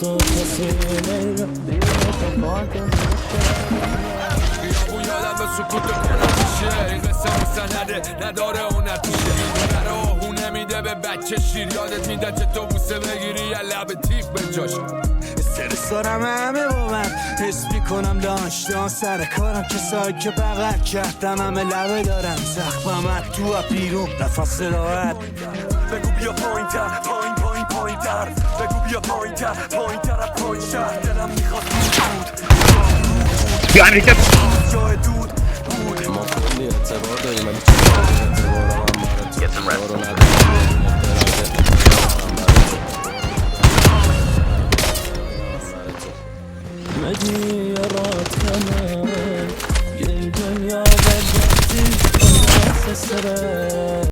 تو کسی نیره خیابون یادم به سکوت کنم میشه این قصه مستنده نداره اون نتیشه این آهو نمیده به بچه شیر یادت میده چه تو بوسه بگیری یا لب تیغ به جاش استرس دارم همه با من حس میکنم داشتان سر کارم کسایی که بغل کردم همه لبه دارم زخمم تو و بیرون نفس راحت بگو بیا پایین تر پایین پایین پایین تر بگو بیا پایین تر پایین تر پایین تر دلم میخواد بیا امریکا جای دود بود ما کلی اعتبار داریم ولی چون اعتبار هم مدیرات همه یه دنیا بدبختی کنه سسره